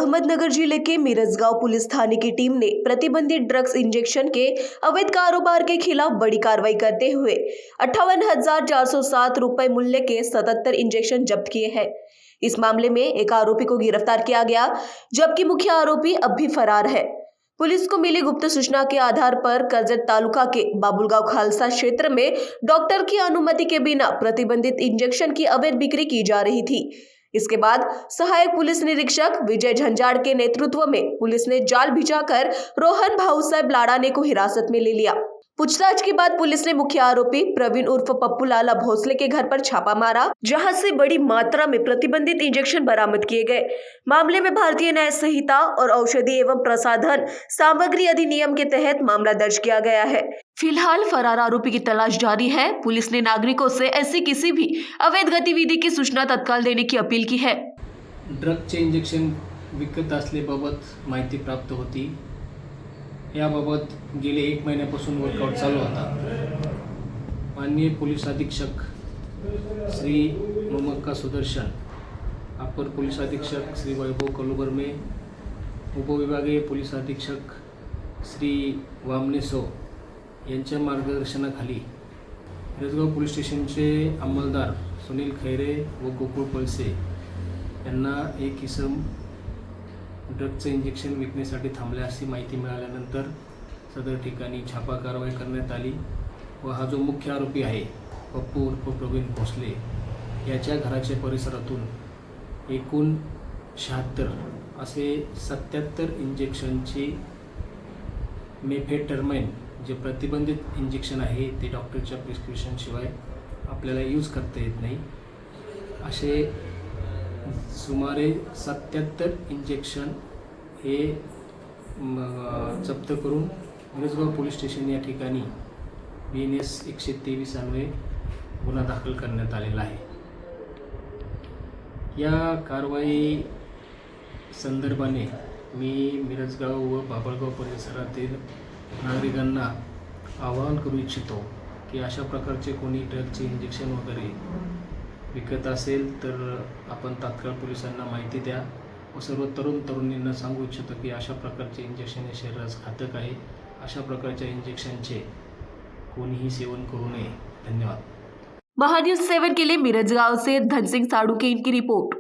अहमदनगर जिले के मिरजगांव पुलिस थाने की टीम ने प्रतिबंधित ड्रग्स इंजेक्शन के अवैध कारोबार के खिलाफ बड़ी कार्रवाई करते हुए 58,407 रुपए मूल्य के 77 इंजेक्शन जब्त किए हैं। इस मामले में एक आरोपी को गिरफ्तार किया गया, जबकि मुख्य आरोपी अब भी फरार है। पुलिस को मिली गुप्त सूचना के आधार पर करजत तालुका के बाबुलगांव खालसा क्षेत्र में डॉक्टर की अनुमति के बिना प्रतिबंधित इंजेक्शन की अवैध बिक्री की जा रही थी। इसके बाद सहायक पुलिस निरीक्षक विजय झंझाड़ के नेतृत्व में पुलिस ने जाल बिछाकर रोहन भाऊ साहब लाड़ाने को हिरासत में ले लिया। पूछताछ के बाद पुलिस ने मुख्य आरोपी प्रवीण उर्फ पप्पू लाला भोसले के घर पर छापा मारा, जहां से बड़ी मात्रा में प्रतिबंधित इंजेक्शन बरामद किए गए। मामले में भारतीय न्याय संहिता और औषधि एवं प्रसाधन सामग्री अधिनियम के तहत मामला दर्ज किया गया है। फिलहाल फरार आरोपी की तलाश जारी है। पुलिस ने नागरिकों से ऐसी किसी भी अवैध गतिविधि की सूचना तत्काल देने की अपील की है। ड्रगचे इंजेक्शन विकत असल्याबाबत माहिती प्राप्त होती। याबाबत गेले 1 महिन्यापासून वर्कआउट चालू होता। माननीय पोलीस अधीक्षक श्री मोमक्का सुदर्शन, अपर पोलीस अधीक्षक श्री वैभव कलुबर्मे, उपविभागीय पोलीस अधीक्षक श्री वामनेसो यांच्या मार्गदर्शनाखाली मिरजगाव पोलीस स्टेशनचे अंमलदार सुनील खैरे व गोकुळ पळसे यांना एक इसम ड्रगचं इंजेक्शन विकण्यासाठी थांबले अशी माहिती मिळाल्यानंतर सदर ठिकाणी छापा कारवाई करण्यात आली व हा जो मुख्य आरोपी आहे पप्पू उर्फ प्रवीण भोसले याच्या घराच्या परिसरातून एकूण 76 असे 77 इंजेक्शनची मेफेटर्माइन जे प्रतिबंधित इंजेक्शन आहे ते डॉक्टरच्या प्रिस्क्रिप्शन शिवाय आपल्याला यूज करता येत नाही, असे सुमारे 77 इंजेक्शन हे जप्त करून मिरजगाव पोलीस स्टेशन या ठिकाणी BNS 123 अन्वये गुन्हा दाखल करण्यात आलेला आहे। या कारवाई संदर्भाने मी मिरजगाव व बाबळगाव परिसरातील नागरिकांना आवाहन करू इच्छितो की अशा प्रकारचे कोणी ड्रगचे इंजेक्शन वगैरे विकत असेल तर आपण तात्काळ पोलिसांना माहिती द्या व सर्व तरुणींना सांगू इच्छितो की अशा प्रकारचे इंजेक्शन हे शरीरास घातक आहे। अशा प्रकारच्या इंजेक्शनचे कोणीही सेवन करू नये। धन्यवाद। महान्यूज 7 के लिए मिरजगांव से धनसिंह साड़ू की इनकी रिपोर्ट।